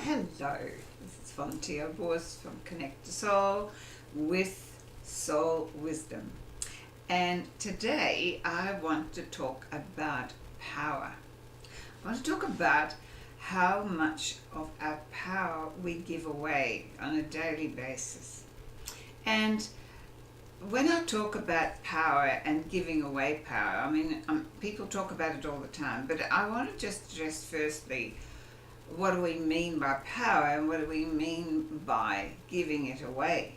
Hello, this is Volunteer Voice from Connect to Soul with Soul Wisdom. And today I want to talk about power. I want to talk about how much of our power we give away on a daily basis. And when I talk about power and giving away power, people talk about it all the time, but I want to just address firstly, what do we mean by power and what do we mean by giving it away?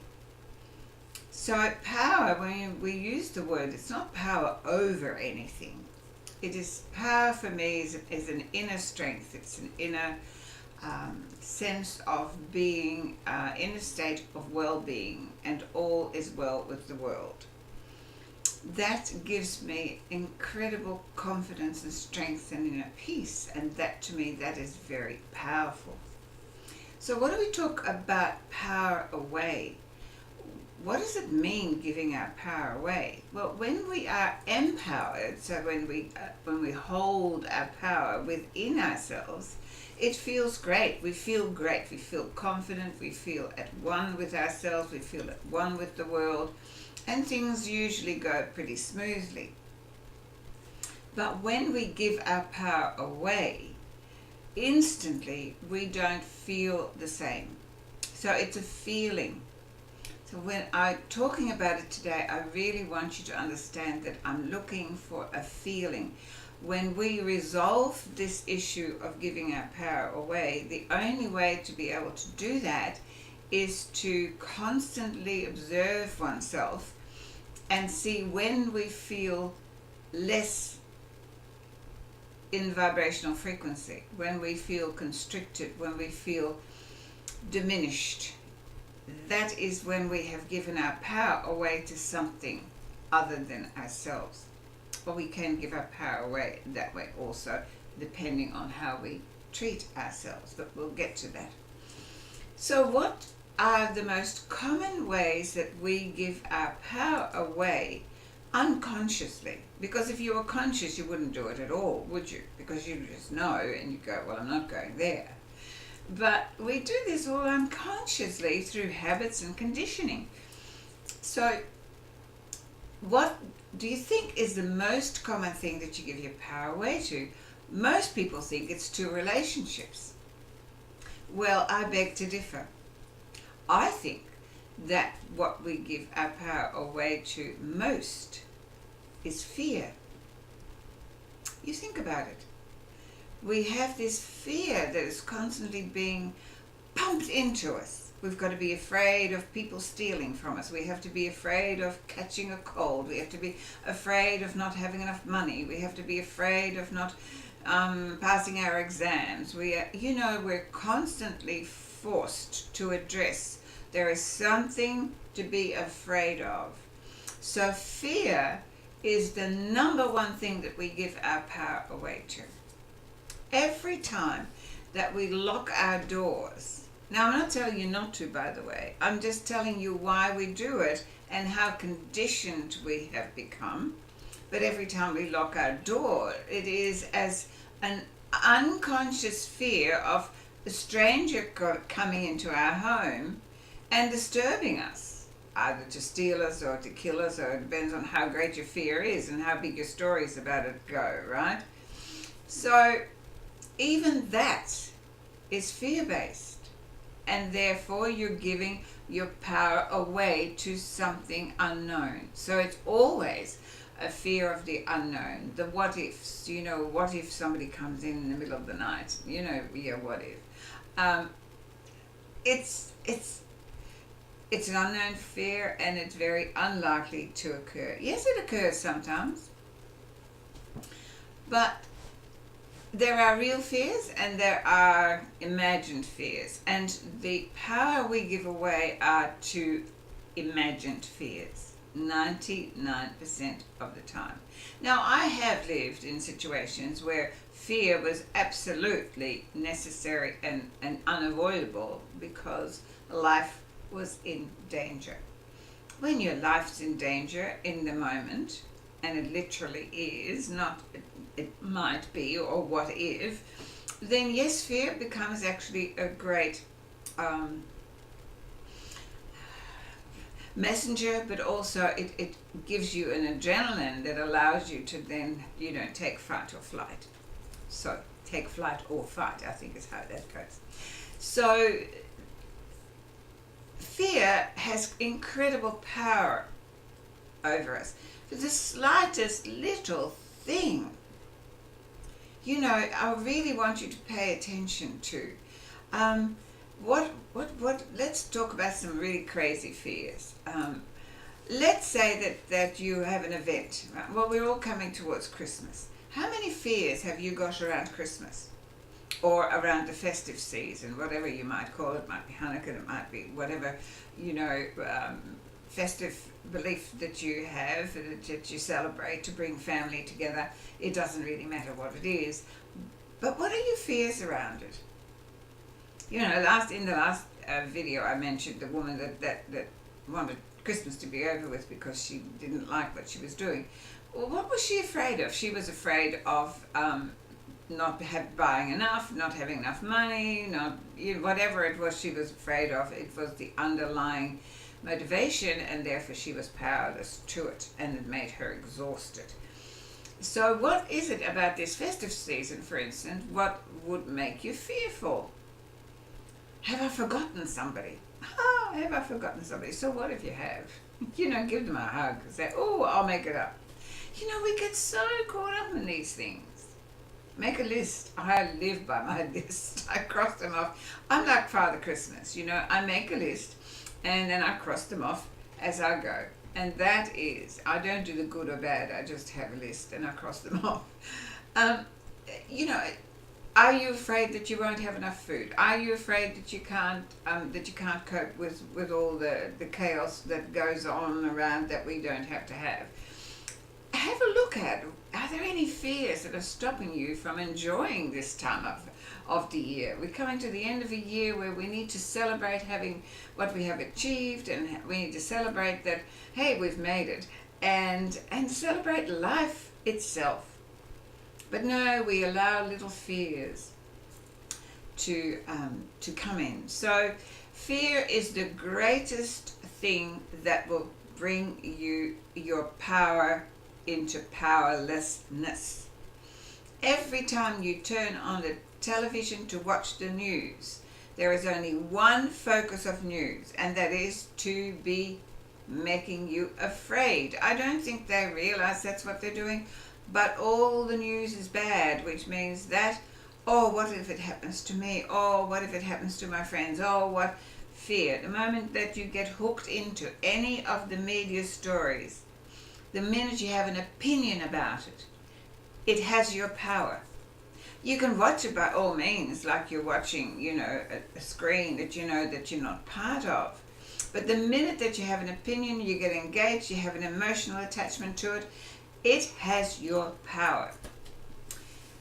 So power, when we use the word, it's not power over anything. It is power for me is an inner strength. It's an inner sense of being in a state of well-being, and all is well with the world. That gives me incredible confidence and strength and inner peace, and that to me, that is very powerful. So what do we talk about power away? What does it mean giving our power away? Well, when we are empowered, so when we hold our power within ourselves, it feels great. We feel great. We feel confident. We feel at one with ourselves. We feel at one with the world. And things usually go pretty smoothly. But when we give our power away, instantly we don't feel the same. So it's a feeling. So when I'm talking about it today, I really want you to understand that I'm looking for a feeling. When we resolve this issue of giving our power away, the only way to be able to do that is to constantly observe oneself and see when we feel less in vibrational frequency, when we feel constricted, when we feel diminished. That is when we have given our power away to something other than ourselves. Or we can give our power away that way also, depending on how we treat ourselves, but we'll get to that. So what are the most common ways that we give our power away unconsciously? Because if you were conscious, you wouldn't do it at all, would you? Because you just know and you go, well, I'm not going there. But we do this all unconsciously through habits and conditioning. So what do you think is the most common thing that you give your power away to? Most people think it's to relationships. Well, I beg to differ. I think that what we give our power away to most is fear. You think about it. We have this fear that is constantly being pumped into us. We've got to be afraid of people stealing from us. We have to be afraid of catching a cold. We have to be afraid of not having enough money. We have to be afraid of not passing our exams. We're constantly forced to address. There is something to be afraid of. So fear is the number one thing that we give our power away to. Every time that we lock our doors, now I'm not telling you not to, by the way, I'm just telling you why we do it and how conditioned we have become. But every time we lock our door, it is as an unconscious fear of a stranger coming into our home and disturbing us, either to steal us or to kill us, or it depends on how great your fear is and how big your stories about it go, right? So even that is fear-based, and therefore you're giving your power away to something unknown. So it's always a fear of the unknown, the what ifs. What if somebody comes in the middle of the night? What if? It's an unknown fear, and it's very unlikely to occur. Yes, it occurs sometimes, but there are real fears and there are imagined fears, and the power we give away are to imagined fears 99% of the time. Now, I have lived in situations where fear was absolutely necessary and unavoidable because life was in danger. When your life's in danger in the moment, and it literally is, not it might be or what if, then yes, fear becomes actually a great messenger, but also it gives you an adrenaline that allows you to then, take fight or flight. So take flight or fight, I think is how that goes. So fear has incredible power over us. For the slightest little thing, I really want you to pay attention to. What, let's talk about some really crazy fears. Let's say that you have an event. Right? Well, we're all coming towards Christmas. How many fears have you got around Christmas? Or around the festive season, whatever you might call it. It might be Hanukkah, it might be whatever, festive belief that you have, that you celebrate to bring family together. It doesn't really matter what it is. But what are your fears around it? In the last video I mentioned the woman that wanted Christmas to be over with because she didn't like what she was doing. Well, what was she afraid of? She was afraid of not buying enough, not having enough money, whatever it was she was afraid of. It was the underlying motivation, and therefore she was powerless to it, and it made her exhausted. So what is it about this festive season, for instance, what would make you fearful? Have I forgotten somebody? Have I forgotten somebody? So what if you have? Give them a hug and say, oh, I'll make it up. We get so caught up in these things. Make a list. I live by my list. I cross them off. I'm like Father Christmas, I make a list and then I cross them off as I go. And that is, I don't do the good or bad, I just have a list and I cross them off. Are you afraid that you won't have enough food? Are you afraid that you can't cope with all the chaos that goes on around that we don't have to have? Have a look at, are there any fears that are stopping you from enjoying this time of the year? We're coming to the end of a year where we need to celebrate having what we have achieved, and we need to celebrate that, hey, we've made it, and celebrate life itself. But no, we allow little fears to come in. So fear is the greatest thing that will bring you your power into powerlessness. Every time you turn on the television to watch the news, there is only one focus of news, and that is to be making you afraid. I don't think they realize that's what they're doing, but all the news is bad, which means that, oh, what if it happens to me? Oh, what if it happens to my friends? Oh, what fear. The moment that you get hooked into any of the media stories, the minute you have an opinion about it, it has your power. You can watch it by all means, like you're watching, a screen that that you're not part of. But the minute that you have an opinion, you get engaged, you have an emotional attachment to it, it has your power.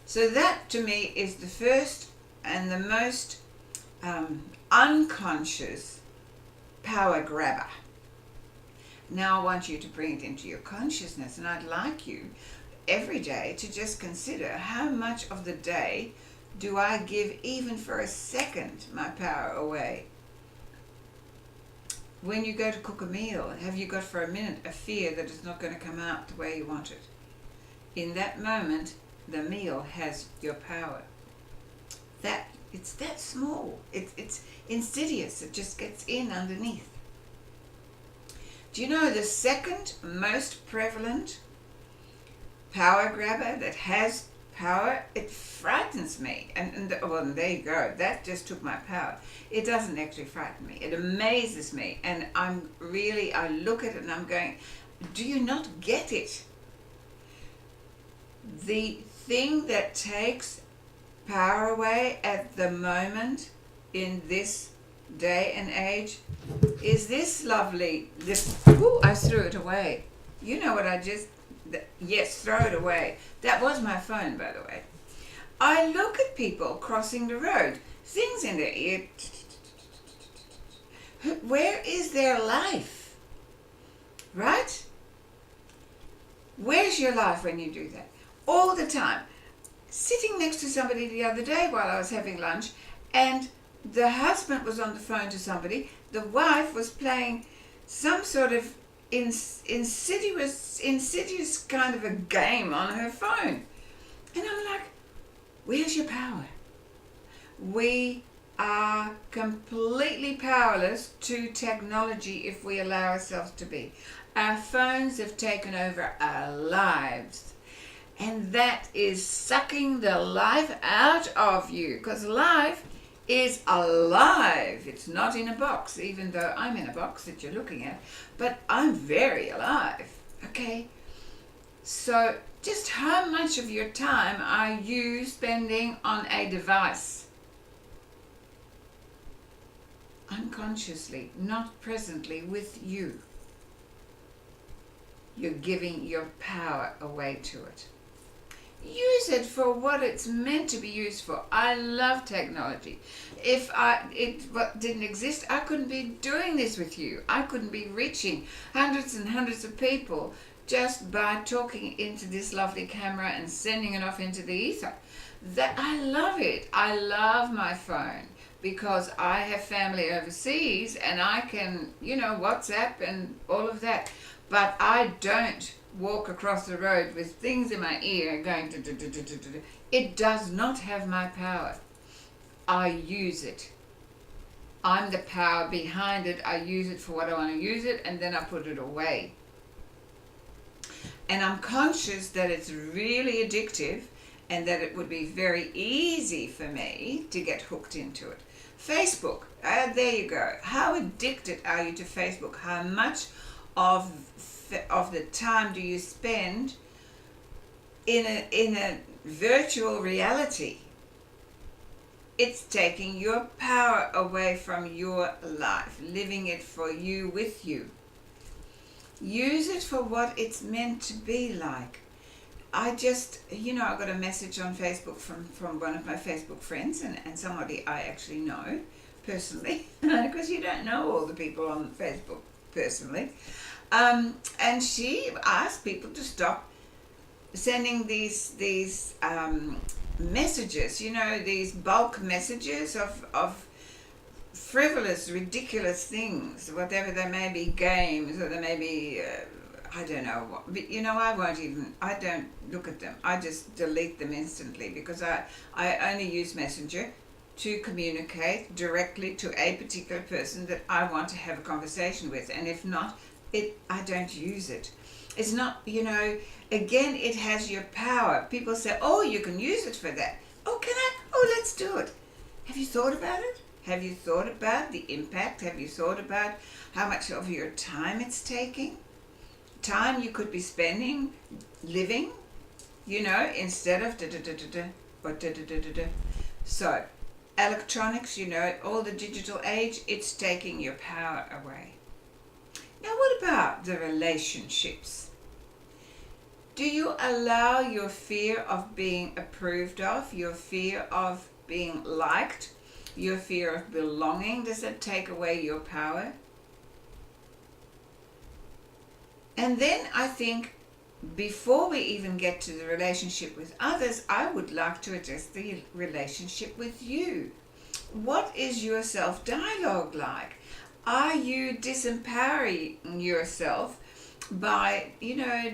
So that, to me, is the first and the most unconscious power grabber. Now I want you to bring it into your consciousness, and I'd like you every day to just consider, how much of the day do I give, even for a second, my power away? When you go to cook a meal, have you got for a minute a fear that it's not going to come out the way you want it? In that moment, the meal has your power. It's that small. It's insidious. It just gets in underneath. Do you know the second most prevalent power grabber that has power? It frightens me. And there you go. That just took my power. It doesn't actually frighten me. It amazes me. And I look at it and I'm going, do you not get it? The thing that takes power away at the moment in this day and age is this lovely, I threw it away. You know what yes, throw it away. That was my phone, by the way. I look at people crossing the road, things in their ear. Where is their life? Right? Where's your life when you do that? All the time. sitting next to somebody the other day while I was having lunch, and the husband was on the phone to somebody. The wife was playing some sort of insidious kind of a game on her phone. And I'm like, where's your power? We are completely powerless to technology if we allow ourselves to be. Our phones have taken over our lives. And that is sucking the life out of you, because life is alive. It's not in a box, even though I'm in a box that you're looking at, but I'm very alive. Okay? So just how much of your time are you spending on a device? Unconsciously, not presently with you. You're giving your power away to it. Use it for what it's meant to be used for. I love technology. If it didn't exist, I couldn't be doing this with you. I couldn't be reaching hundreds and hundreds of people just by talking into this lovely camera and sending it off into the ether. That I love it. I love my phone because I have family overseas and I can, WhatsApp and all of that. But I don't walk across the road with things in my ear going to. It does not have my power. I use it. I'm the power behind it. I use it for what I want to use it, and then I put it away. And I'm conscious that it's really addictive and that it would be very easy for me to get hooked into it. Facebook, there you go. How addicted are you to Facebook? How much of the time do you spend in a virtual reality? It's taking your power away from your life, living it for you, with you. Use it for what it's meant to be like. I just, I got a message on Facebook from one of my Facebook friends and somebody I actually know personally, because you don't know all the people on Facebook personally. And she asked people to stop sending these messages, these bulk messages of frivolous, ridiculous things, whatever they may be, games, or they may be, I don't know what, but I don't look at them. I just delete them instantly because I only use Messenger to communicate directly to a particular person that I want to have a conversation with. And if not, I don't use it. It's not, again, it has your power. People say, oh, you can use it for that. Oh, can I? Oh, let's do it. Have you thought about it? Have you thought about the impact? Have you thought about how much of your time it's taking? Time you could be spending living, instead of So, electronics, all the digital age, it's taking your power away. Now, what about the relationships? Do you allow your fear of being approved of, your fear of being liked, your fear of belonging, does that take away your power? And then I think before we even get to the relationship with others, I would like to address the relationship with you. What is your self-dialogue like? Are you disempowering yourself by,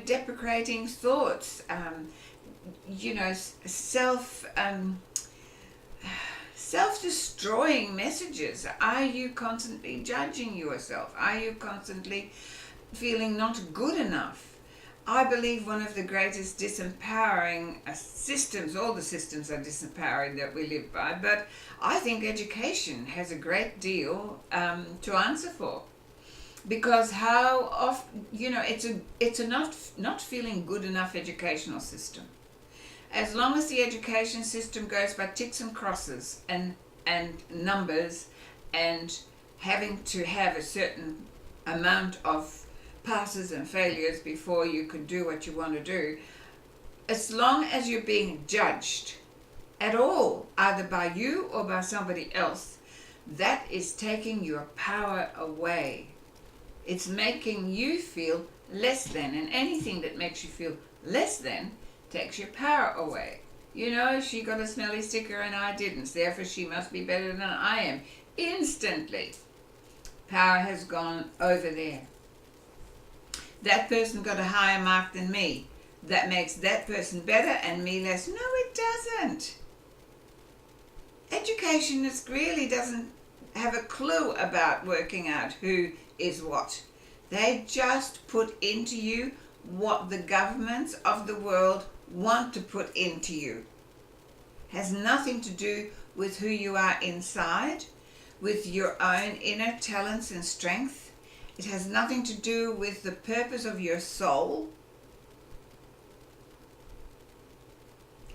deprecating thoughts, self-destroying messages? Are you constantly judging yourself? Are you constantly feeling not good enough? I believe one of the greatest disempowering systems, all the systems are disempowering that we live by, but I think education has a great deal to answer for. Because how often, it's a not feeling good enough educational system. As long as the education system goes by ticks and crosses and numbers and having to have a certain amount of passes and failures before you can do what you want to do, as long as you're being judged at all, either by you or by somebody else, that is taking your power away. It's making you feel less than, and anything that makes you feel less than takes your power away. You know, she got a smelly sticker and I didn't, therefore she must be better than I am. Instantly, power has gone over there. That person got a higher mark than me. That makes that person better and me less. No, it doesn't. Educationist really doesn't have a clue about working out who is what. They just put into you what the governments of the world want to put into you. Has nothing to do with who you are inside, with your own inner talents and strength. It has nothing to do with the purpose of your soul.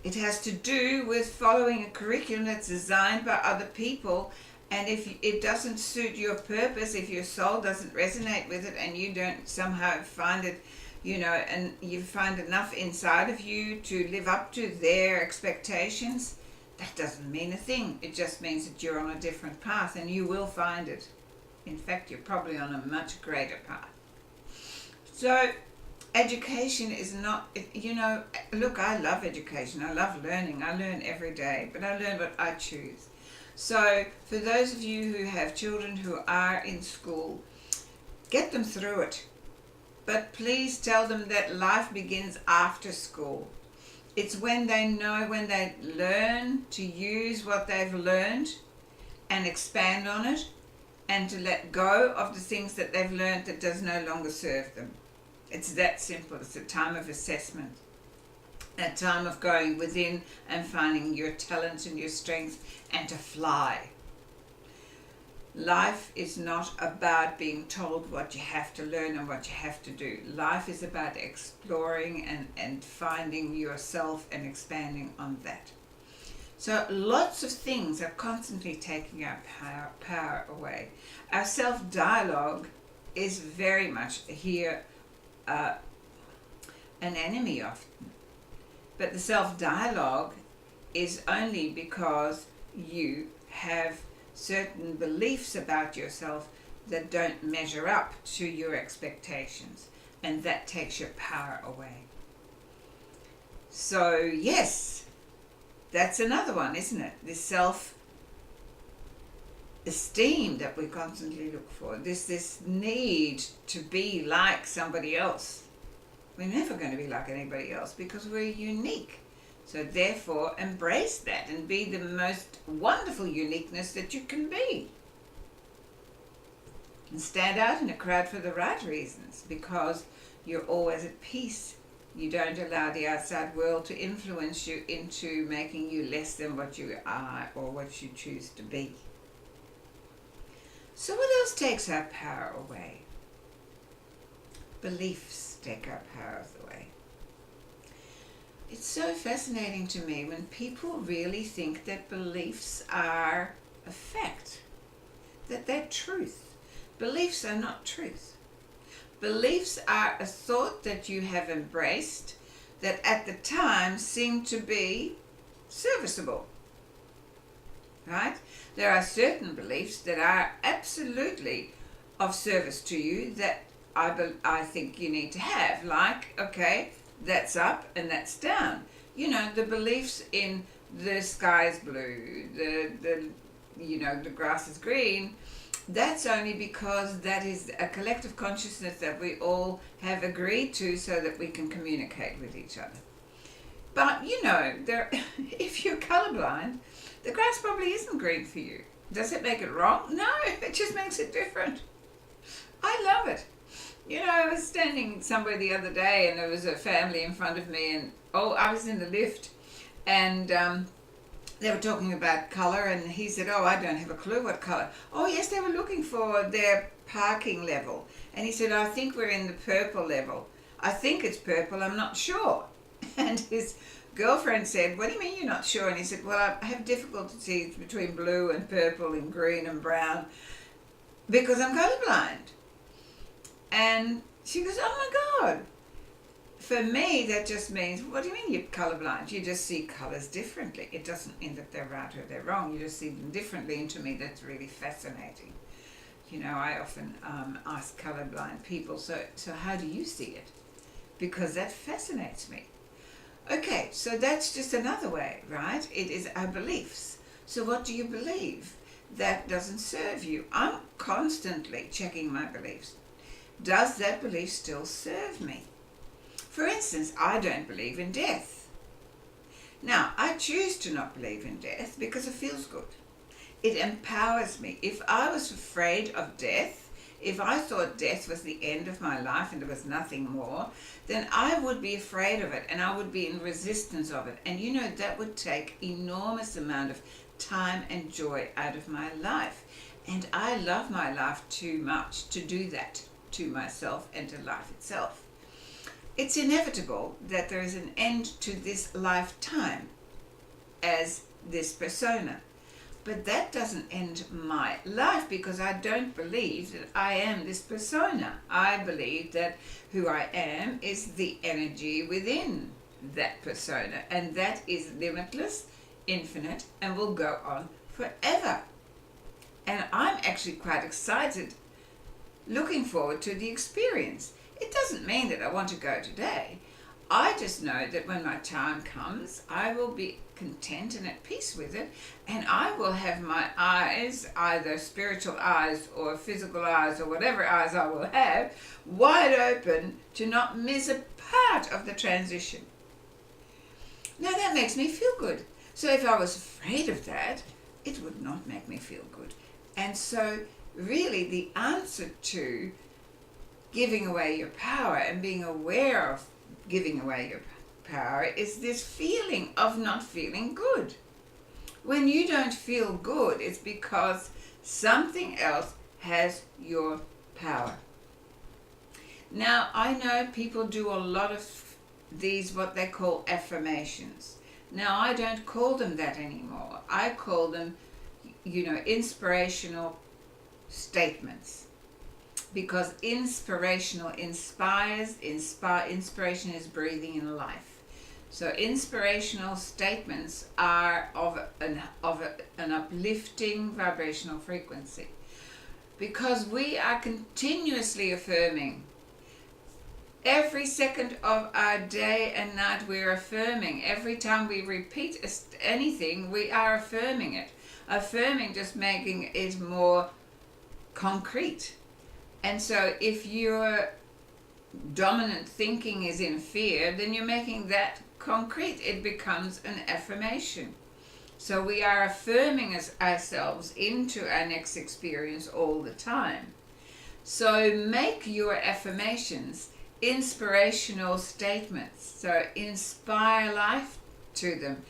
It has to do with following a curriculum that's designed by other people, and if it doesn't suit your purpose, if your soul doesn't resonate with it and you don't somehow find it, and you find enough inside of you to live up to their expectations, that doesn't mean a thing. It just means that you're on a different path and you will find it. In fact, you're probably on a much greater path. So education is not, look, I love education. I love learning. I learn every day, but I learn what I choose. So for those of you who have children who are in school, get them through it. But please tell them that life begins after school. It's when they learn to use what they've learned and expand on it, and to let go of the things that they've learned that does no longer serve them. It's that simple. It's a time of assessment, a time of going within and finding your talents and your strengths and to fly. Life is not about being told what you have to learn and what you have to do. Life is about exploring and finding yourself and expanding on that. So lots of things are constantly taking our power away. Our self-dialogue is very much here an enemy often. But the self-dialogue is only because you have certain beliefs about yourself that don't measure up to your expectations, and that takes your power away. So yes, that's another one, isn't it? This self-esteem that we constantly look for, this need to be like somebody else. We're never going to be like anybody else because we're unique. So therefore, embrace that and be the most wonderful uniqueness that you can be. And stand out in a crowd for the right reasons, because you're always at peace. You don't allow the outside world to influence you into making you less than what you are or what you choose to be. So what else takes our power away? Beliefs take our power away. It's so fascinating to me when people really think that beliefs are a fact, that they're truth. Beliefs are not truth. Beliefs are a thought that you have embraced that at the time seemed to be serviceable, right? There are certain beliefs that are absolutely of service to you that I think you need to have, like, okay, that's up and that's down. The beliefs in the sky is blue, the grass is green, that's only because that is a collective consciousness that we all have agreed to so that we can communicate with each other. But, if you're colorblind, the grass probably isn't green for you. Does it make it wrong? No, it just makes it different. I love it. I was standing somewhere the other day and there was a family in front of me, and I was in the lift, and they were talking about colour, and he said, I don't have a clue what colour. Oh yes, they were looking for their parking level, and he said, I think we're in the purple level. I think it's purple, I'm not sure. And his girlfriend said, what do you mean you're not sure? And he said, well, I have difficulties between blue and purple and green and brown because I'm colourblind. And she goes, oh my God. For me, that just means, what do you mean you're colourblind? You just see colours differently. It doesn't mean that they're right or they're wrong. You just see them differently. And to me, that's really fascinating. I often ask colourblind people, so how do you see it? Because that fascinates me. Okay, so that's just another way, right? It is our beliefs. So what do you believe that doesn't serve you? I'm constantly checking my beliefs. Does that belief still serve me? For instance, I don't believe in death. Now, I choose to not believe in death because it feels good. It empowers me. If I was afraid of death, if I thought death was the end of my life and there was nothing more, then I would be afraid of it and I would be in resistance of it. And that would take enormous amount of time and joy out of my life. And I love my life too much to do that to myself and to life itself. It's inevitable that there is an end to this lifetime as this persona. But that doesn't end my life because I don't believe that I am this persona. I believe that who I am is the energy within that persona, and that is limitless, infinite, and will go on forever. And I'm actually quite excited, looking forward to the experience. It doesn't mean that I want to go today. I just know that when my time comes, I will be content and at peace with it, and I will have my eyes, either spiritual eyes or physical eyes or whatever eyes I will have, wide open to not miss a part of the transition. Now that makes me feel good. So if I was afraid of that, it would not make me feel good. And so really the answer to giving away your power and being aware of giving away your power is this feeling of not feeling good. When you don't feel good, it's because something else has your power. Now, I know people do a lot of these, what they call affirmations. Now, I don't call them that anymore. I call them, inspirational statements. Because inspirational inspires, inspiration is breathing in life. So inspirational statements are of an uplifting vibrational frequency. Because we are continuously affirming. Every second of our day and night we're affirming. Every time we repeat anything, we are affirming it. Affirming just making it more concrete. And so if your dominant thinking is in fear, then you're making that concrete. It becomes an affirmation. So we are affirming ourselves into our next experience all the time. So make your affirmations inspirational statements. So inspire life to them.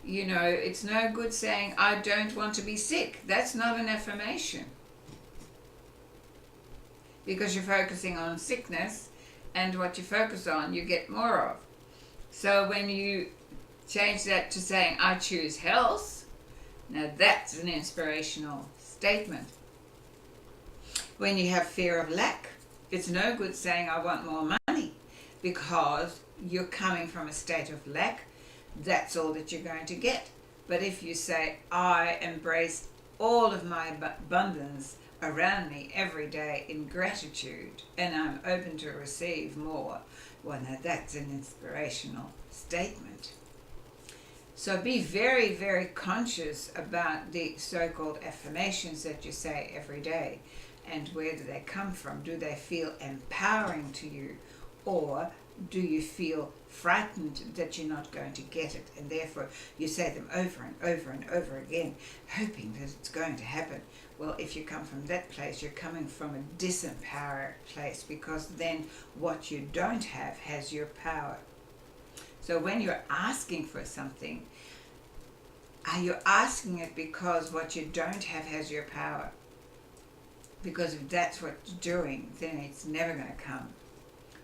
It's no good saying, I don't want to be sick. That's not an affirmation. Because you're focusing on sickness, and what you focus on, you get more of. So when you change that to saying, I choose health, now that's an inspirational statement. When you have fear of lack, it's no good saying, I want more money, because you're coming from a state of lack. That's all that you're going to get. But if you say, I embrace all of my abundance around me every day in gratitude, and I'm open to receive more, well, now that's an inspirational statement. So be very, very conscious about the so-called affirmations that you say every day, and where do they come from? Do they feel empowering to you, or do you feel frightened that you're not going to get it, and therefore you say them over and over and over again, hoping that it's going to happen? Well, if you come from that place, you're coming from a disempowered place, because then what you don't have has your power. So when you're asking for something, are you asking it because what you don't have has your power? Because if that's what you're doing, then it's never going to come.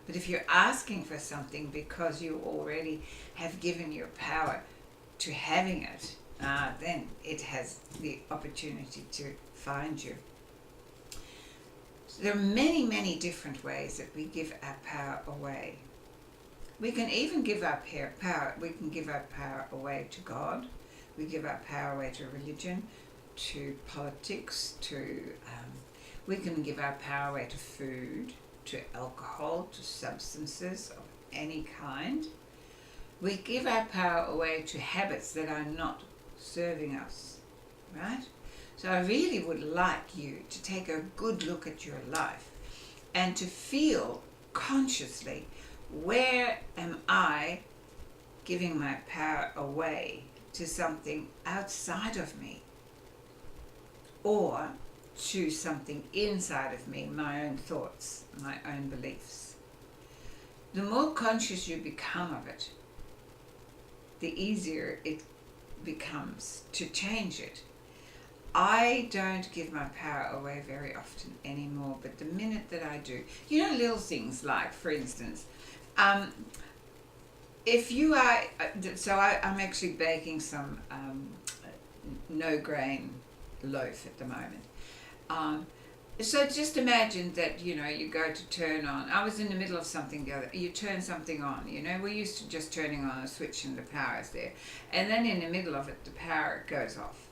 But if you're asking for something because you already have given your power to having it, then it has the opportunity to find you. So there are many, many different ways that we give our power away. We can even give our power. We can give our power away to God. We give our power away to religion, to politics, we can give our power away to food, to alcohol, to substances of any kind. We give our power away to habits that are not serving us, right? So I really would like you to take a good look at your life and to feel consciously, where am I giving my power away to something outside of me or to something inside of me, my own thoughts, my own beliefs. The more conscious you become of it, the easier it becomes to change it. I don't give my power away very often anymore, but the minute that I do, little things like, for instance, if you are, I'm actually baking some no grain loaf at the moment. So just imagine that, you go to turn on, I was in the middle of something the other, you turn something on, we're used to just turning on a switch and the power is there. And then in the middle of it, the power goes off.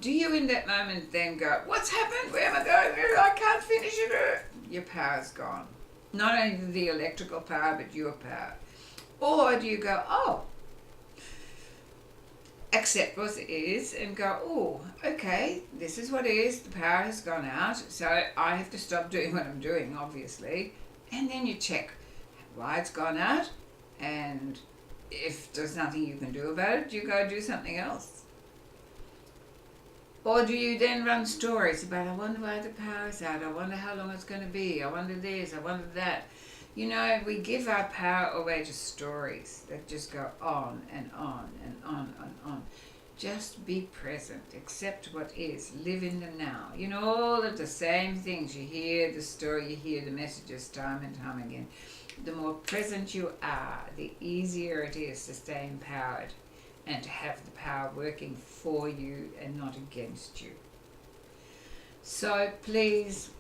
Do you in that moment then go, what's happened? Where am I going? I can't finish it. Your power's gone. Not only the electrical power, but your power. Or do you go, oh, accept what it is and go, oh, okay, this is what it is, the power has gone out, so I have to stop doing what I'm doing, obviously. And then you check why it's gone out, and if there's nothing you can do about it, you go do something else. Or do you then run stories about, I wonder why the power's out, I wonder how long it's going to be, I wonder this, I wonder that. We give our power away to stories that just go on and on and on and on. Just be present, accept what is, live in the now. All of the same things. You hear the story, you hear the messages time and time again. The more present you are, the easier it is to stay empowered and to have the power working for you and not against you. So please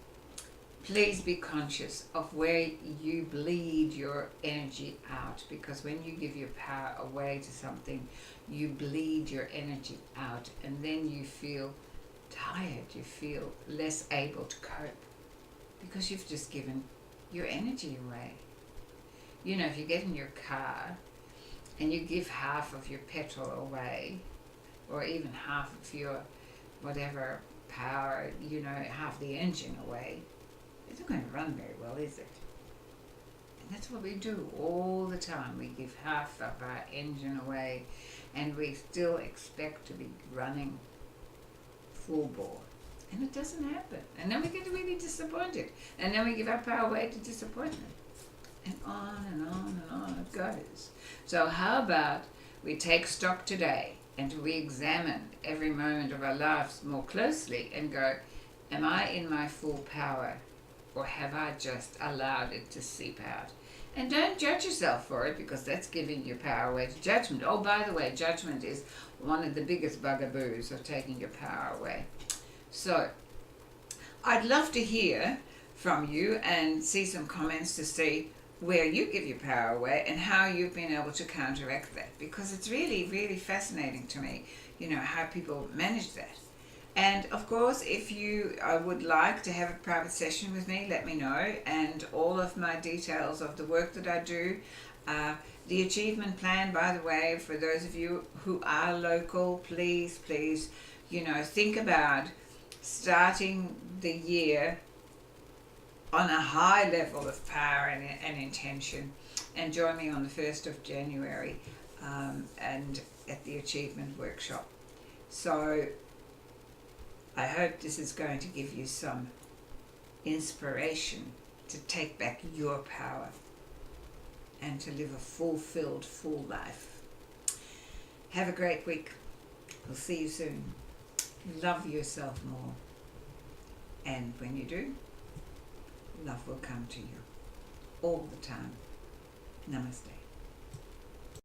be conscious of where you bleed your energy out, because when you give your power away to something, you bleed your energy out, and then you feel tired, you feel less able to cope, because you've just given your energy away. If you get in your car and you give half of your petrol away, or even half of your whatever power, half the engine away, it's not going to run very well, is it? And that's what we do all the time. We give half of our engine away and we still expect to be running full bore. And it doesn't happen. And then we get really disappointed. And then we give our power away to disappointment. And on and on and on it goes. So how about we take stock today and we examine every moment of our lives more closely and go, am I in my full power? Or have I just allowed it to seep out? And don't judge yourself for it, because that's giving your power away to judgment. Oh, by the way, judgment is one of the biggest bugaboos of taking your power away. So, I'd love to hear from you and see some comments to see where you give your power away and how you've been able to counteract that. Because it's really, really fascinating to me, how people manage that. And of course, if you would like to have a private session with me, let me know. And all of my details of the work that I do, the achievement plan, by the way, for those of you who are local, please, think about starting the year on a high level of power and intention, and join me on the 1st of January and at the achievement workshop. So I hope this is going to give you some inspiration to take back your power and to live a fulfilled, full life. Have a great week. We'll see you soon. Love yourself more. And when you do, love will come to you all the time. Namaste.